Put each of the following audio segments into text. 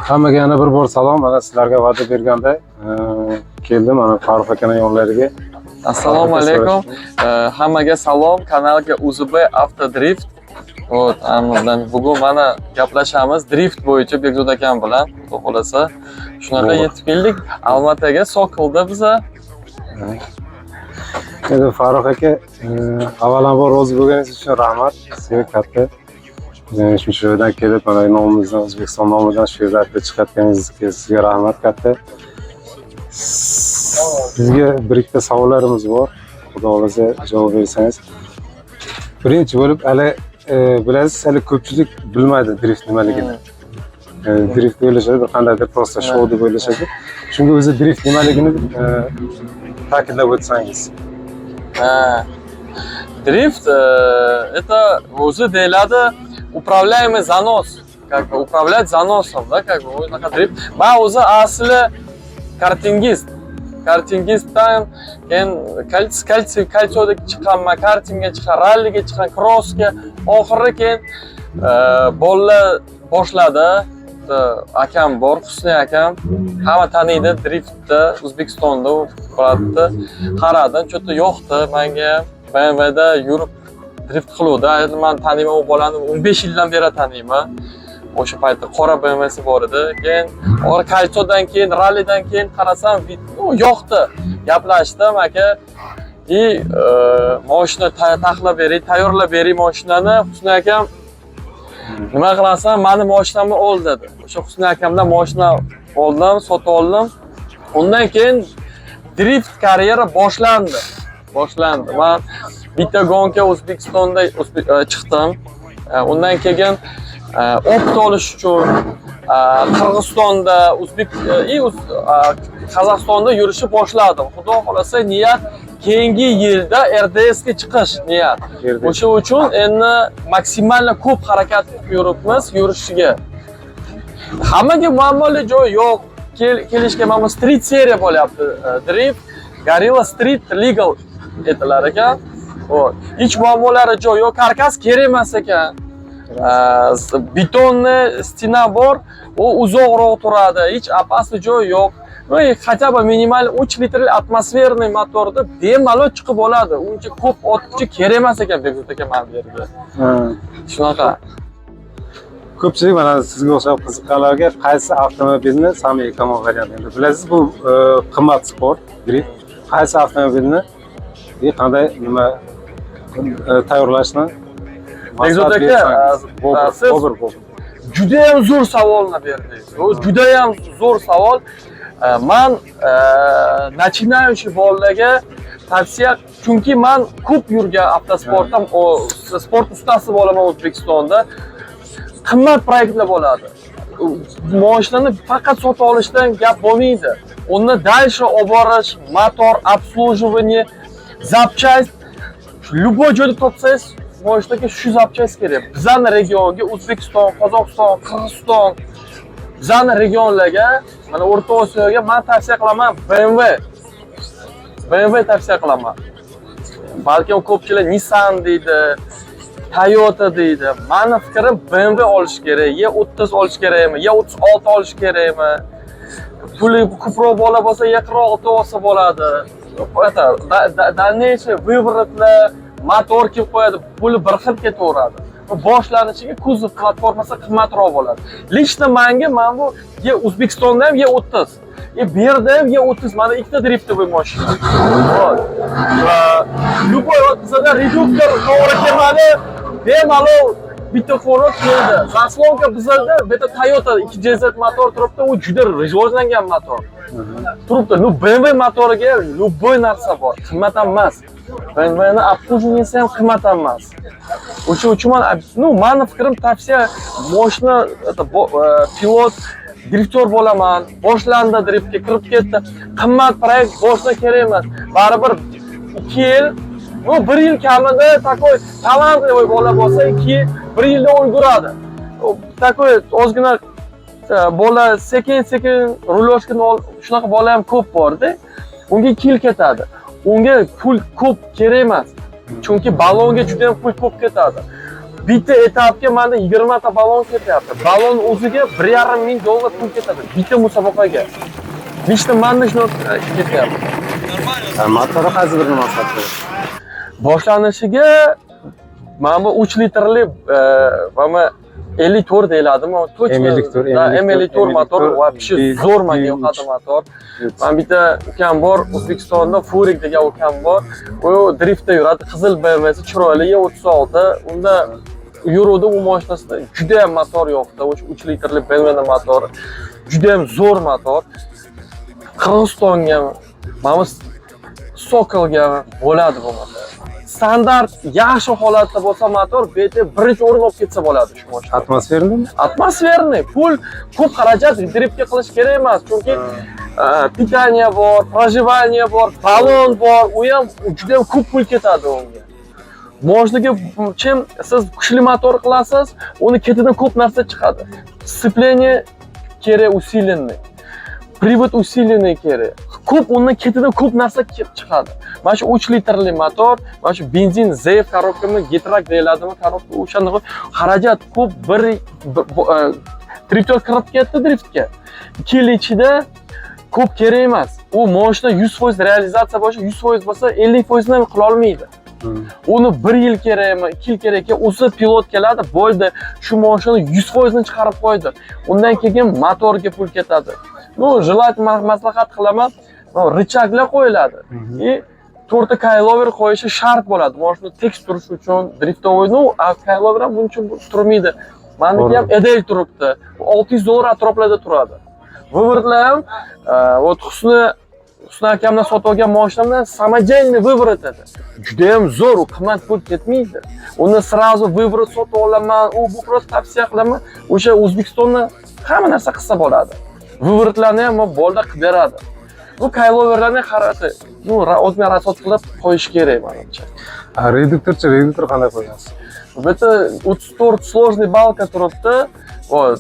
Hammaga yana bir bor salom. Mana sizlarga va'da berganday keldim mana Farruh akaning yo'nlariga. Assalomu alaykum. Hammaga salom. Kanalga UZB Avtodrift. Bugun mana gaplashamiz drift bo'yicha Bekzod akam bilan. Xudo xolasa shunaqa yetib keldik. Almataga Sokolda biza. Endi Farruh aka, avvalambor rozi bo'lganingiz uchun rahmat. Sizga katta. Shu yerdan kelib mana nomimizdan, O'zbekiston nomidan shu yerda chiqayotganingizga sizga rahmat katta. Sizga bir ikkita savollarimiz bor. Xudo xolasa javob bersangiz. Birinchi bo'lib, hali bilasiz, hali ko'pchilik bilmaydi drift nimaligini. Drift o'ylashadi, bir qandaydir prosta show deb o'ylashadi. Shunga o'zi drift nimaligini ta'kidlab o'tsangiz. Дрифт это уже deyiladi управляемый занос, как бы управлять заносом, да, как бы unaqa дрифт. Men o'zi asli kartingistdan keyin kaltsioga chiqqanman, kartingga chiqqan, ralliga chiqqan, crossga, oxiri keyin bolalar boshladi. Akam bor, Husniy akam, hamma taniydi driftda, O'zbekistonda u qilardi. Qaradim, cho'ta yo'qdi menga. BMWda yurib drift qiluvdi. Men taniyman u bolani 15 yildan beri taniyman. O'sha paytda qora BMWsi bor edi. Keyin oxiri kalchodan keyin, rallidan keyin qarasam, u yo'qdi. Gaplashdim aka. Mashina taxlab bering, tayyorlab bering mashinani. Husniy akam nima qilasan, meni mashinamni ol dedi. O'sha Husniy akamdan mashina oldim, sotib oldim. Undan keyin drift karyera boshlandi. Men bitta gonka O'zbekistonda chiqdim. Undan keyin opt olish uchun Qirg'izistonda, Qozog'istonda yurishni boshladim. Xudo xolasa niyat keyingi yilda RDS ga chiqish niyat. O'sha uchun endi maksimal ko'p harakat yuribmiz yurishiga. Hammaga muammoli joy yo'q. Kelishga mana street seriya bo'lyapti. Drift, Gorilla Street Legal aytilar ekan. Hech muammolari joy yo'q, karkas kerak emas ekan. Betonni stena bor, u uzoqroq turadi, hech opasli joy yo'q. Хотя бы minimal 3 litrli atmosferniy motorda bemalol chiqib oladi. Uncha ko'p otchi kerak emas ekan Bekzod aka mana bu yerga. Shunaqa. Ko'pchilik mana sizga o'xshab qiziqqanlarga qaysi avtomobilni samimiy kamol variantini bilasiz, bu qimmat sport, drift. Qaysi avtomobilni qanday nima tayyorlashni Bekzod aka, siz juda ham zo'r savolni berdingiz. Bu juda ham zo'r savol. Men начинающий bolalarga tavsiya, chunki men ko'p yurgan avtosportda, sport ustasi bo'laman O'zbekistonda. Qimmat proyektlar bo'ladi. Mashinani faqat sotib olishdan gap bo'lmaydi. Uni дальше olib borish, motor, обслуживание, запчасть, любой joyda topsangiz, mashinaga shu zapchast kerak. Bizning regionga, O'zbekiston, Qozog'iston, Qirg'iziston, bizning regionlarga, mana O'rta Osiyoga men tavsiya qilaman BMW tavsiya qilaman. Balkim ko'pchilik Nissan deydi, Toyota deydi. Meni fikrim BMW olish kerak, ya 30 olish kerakmi, ya 36 olish kerakmi? Puli ko'proq bola bo'lsa, yaqinroq o'tib olsa bo'ladi. Dальнейший выворотlar, motor kelib qo'yadi, puli bir xil ketaveradi. Boshlanishiga kuzov platformasi qimmatroq bo'ladi. Lично menga mana bu ya O'zbekistonda ham ya 30, bu yerda ham ya 30, mana ikkita driftovoy mashina. Любой bizda reduktor to'g'ri kelmadi, bemalol bitta format keldi. Zaslonka bizda bitta Toyota 2JZ motor turibdi, u juda rivojlangan motor. Turibdi. BMW motoriga любой narsa bor, qimmat emas. BMWni обслуживанияsi ham qimmat emas. O'sha uchun meni fikrim tavsiya, mashina pilot driftor bo'laman, boshlandi driftga kirib ketdi. Qimmat proyekt boshqa kerak emas. Baribir 2 yil, 1 yil kamida takoy talantli bola bo'lsa, 2 yil, 1 yilda ulguradi. Takoy ozgina bola sekin-sekin ruloshkani shunaqa bola ham ko'p bor-da. Unga 2 yil ketadi. Unga pul ko'p kerak emas. Chunki balonga juda ham pul ko'p ketadi. Bitta etapga mana 20 ta balon ketyapti. Balon o'ziga 1,5 ming dollar pul ketadi. Bitta musobaqaga. Nechta mana shuni ketyapti. Motori qaysi birini maslahat Boshlanishiga mana bu 3 litrli mana 54 deyiladimi? M54 motor вообще zo'r menga yoqadi motor. Men bitta ukam bor, O'zbekistonda Furik degan ukam bor. U driftda yuradi, qizil BMWsi chiroyli 36. Unda yuruvdi u mashinasida juda ham motor yoqdi. O'sha 3 litrli BMW motori. Juda ham zo'r motor. Qirg'izistonga, mana Sokolga bo'ladi bu motor. Standart yaxshi holatda bo'lsa motor beti birinchi o'rin olib ketsa bo'ladi shu mashina. Atmosferniy? Atmosferniy, pul ko'p xarajat driftga qilish kerak emas, chunki pitaniya bor, проживание bor, balon bor, u ham juda ham ko'p pul ketadi unga. Mashinaga chim siz kuchli motor qilasiz, uni ketidan ko'p narsa chiqadi. Sцепление kerak усиленный. Привод усиленный kerak. Ko'p undan ketidan ko'p narsa chiqadi. Mana shu 3 litrli motor, mana shu benzin ZF korobkami, Getrak deyiladimi, korobka o'shanda xarajat ko'p, bir drifter kirib ketdi driftga. 2 yil ichida ko'p kerak emas. U mashina 100% realizatsiya bo'lsa, 100% bo'lsa, 50% ni qila olmaydi. Uni 1 yil kerakmi, 2 yil kerak ekan, o'zi pilot keladi, bo'ldi, shu mashina 100% ni chiqarib qo'ydi. Undan keyin motorga pul ketadi. Ну, желательно maslahat qilaman, rычaglar qo'yiladi. И 4 ta coilover qo'yishi shart bo'ladi. Mashina tekis turishi uchun, driftovoy, ну, coilover ham buncha turmaydi. Meniki ham edel turibdi. $600 atroflarda turadi. Выворотlar ham, вот Husni akamdan sotib olgan mashinamdan самодельный выворот edi. Juda ham zo'r, u qimmat pul ketmaydi. Uni sразу выворот sotib olaman, u bu просто tavsiya qilaman. O'sha O'zbekistonda hamma narsa qilsa bo'ladi. Выворотlarni ham bolda qilib beradi. Bu coiloverlarni qarati, ну, o'zini rasot qilib qo'yish kerak menimcha. Reduktor qanday qo'yasiz? Bu yerda 34 сложный balka turibdi. Вот,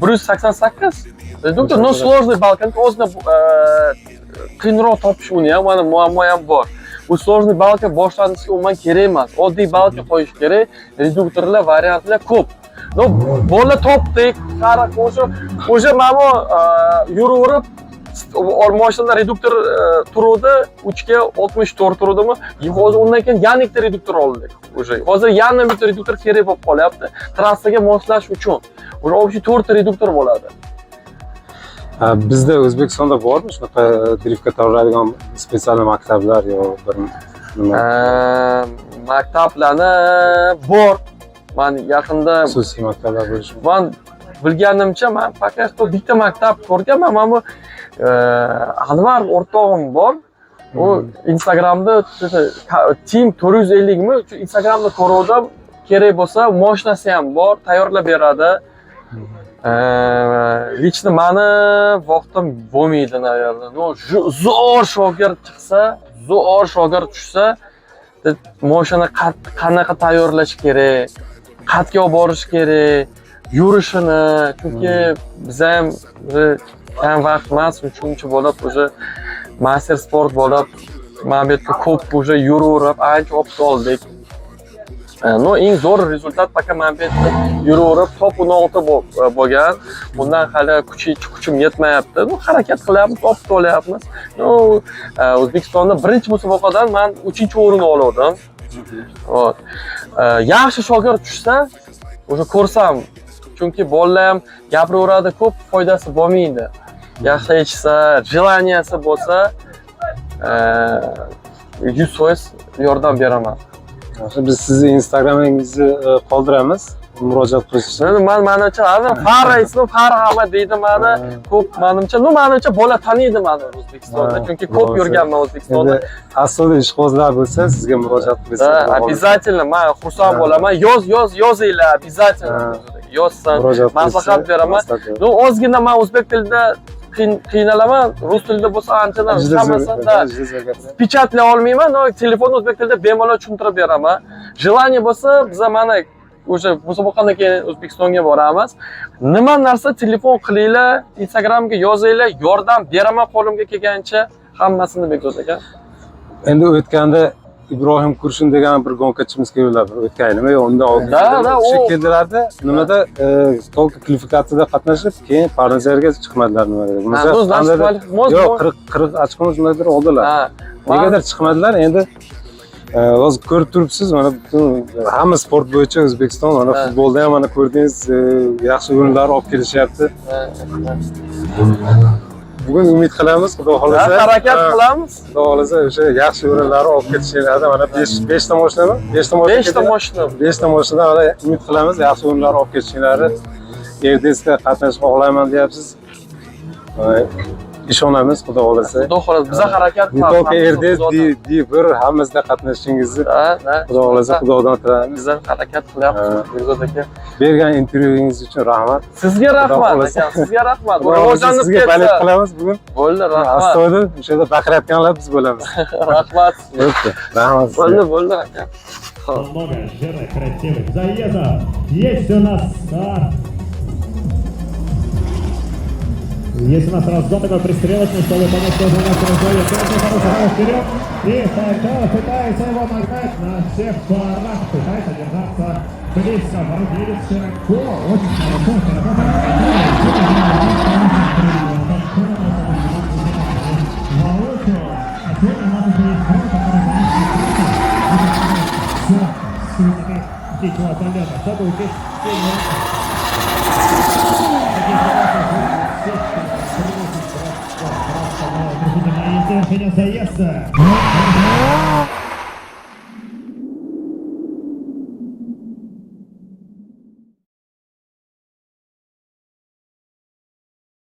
188. Reduktor, no сложный balka, o'zini qiyinroq topish uni ham, mana muammo ham bor. Bu сложный balka boshlanishga umuman kerak emas. Oddiy balka qo'yish kerak. Reduktorlar, variantlar ko'p. No, bola topdik, qarab o'sha mana yuraverib mashinada reduktor turuvdi, 3 ga 64 turuvdimi? Hozir undan keyin yana ikkita reduktor oldik. O'sha hozir yana bitta reduktor kerak bo'lib qolyapti, trassaga moslash uchun. O'sha общий 4 ta reduktor bo'ladi. Bizda O'zbekistonda bormi shunaqa driftga tayyorlaydigan spetsial maktablar yo bir nima? Maktablarni bor. Men yaqinda xususiy maktablar bo'lishi. Men bilganimcha men faqat bitta maktab ko'rganman. Mana bu Anvar o'rtog'im bor. U Instagramda Team 450 mi? Instagramda ko'ruvdim. Kerak bo'lsa, mashinasi ham bor, tayyorlab beradi. Лично meni vaqtim bo'lmaydi, navyarda. No, zo'r shogird chiqsa, zo'r shogird tushsa, mashina qanaqa tayyorlash kerak, qatga olib borish kerak, yurishini, chunki biz ham kam vaqt emas, uchinchi bo'lib o'sha master sport bo'lib, mana bu yerga ko'p o'sha yuraverib, ancha olib oldik. No, eng zo'r rezultat faqat mana bu yerda yuraverib, top 16 bo'lgan. Bundan hali kuchim yetmayapti. No, harakat qilyapmiz, top olyapmiz. No, O'zbekistonda birinchi musobaqadan men 3-o'rin oldim. Hop. Yaxshi shogird tushsa, o'sha ko'rsam, chunki bolalar ham gapiraveradi, ko'p foydasi bo'lmaydi. Yaxshi eshitsa, jilaniyasi bo'lsa, 100% yordam beraman. Biz sizni Instagramingizni qoldiramiz. Murojaat qilish uchun. Menimcha, Farra ismi Farra Ahmad deydi meni. Ko'p menimcha bola taniydi meni O'zbekistonda, chunki ko'p yurganman O'zbekistonda. Aslida ishqibozlar bo'lsa, sizga murojaat qilsa. Обязательно, men xursand bo'laman. Yozinglar, обязательно. Yozsan, maslahat beraman. No, ozgina men o'zbek tilida qiynalaman, rus tilida bo'lsa anchadan hammasini pichatlay olmayman, no, telefon o'zbek tilida bemalol tushuntirib beraman. Желание bo'lsa, biz mana o'sha musobaqadan keyin O'zbekistonga boramiz. Nima narsa telefon qilinglar, Instagramga yozinglar, yordam beraman qo'limga kelgancha, hammasini Bekzod aka. Endi o'tganda Ibrohim Kurshin degan bir gonkachimiz keldilar o'tgan yili. Undan oldin Da, o'sha o- keldilarda nimada только kvalifikatsiyada qatnashib, keyin Parnazerga chiqmadilar nima dedi. ну, значит, kvalifikatsiya- Yo'q, 40 ochko nimadir oldilar. Ha. Negadir chiqmadilar. Endi hozir ko'rib turibsiz, mana butun hamma sport bo'yicha O'zbekiston, mana Ha. futbolda ham mana ko'rdingiz, yaxshi o'yinlar olib kelishyapti. Bugun umid qilamiz, Xudo xolasa. Harakat qilamiz. Xudo xolasa o'sha yaxshi o'yinlarni olib ketishinglarni, mana 5 ta mashinami? 5 ta mashina. 5 ta mashina. 5 ta mashina, mana umid qilamiz, yaxshi o'yinlar olib ketishinglarni. Erdesda qatnashib olayman deyapsiz. Ishonamiz, Xudo xolasa. Xudo xolasa biz harakat Ne только Erdes di bir hammazda qatnashishingizni Xudo xolasa Xudodan tilamiz. Biz ham harakat qilyapmiz Bekzod aka. Bergan intervyungiz uchun rahmat. Sizga rahmat xolasa. aka, sizga rahmat. Xudo xolasa Rivojlanib sizga balik ketsa. qilamiz bugun. Bo'ldi, rahmat. Astoydil o'sha yerda baqirayotganlar biz bo'lamiz. Rahmat. Bo'pti. Rahmat. Bo'ldi aka. Много жирных, красивых заездов. Есть у нас старт. Есть у нас разгон такой пристрелочный, чтобы понять, что у нас происходит. Очень хороший вперед. И Сайкал пытается его нагнать на всех парах. Пытается держаться близко. Варудилец широко. Очень хорошо. Дикого полета. Событий. Заезда.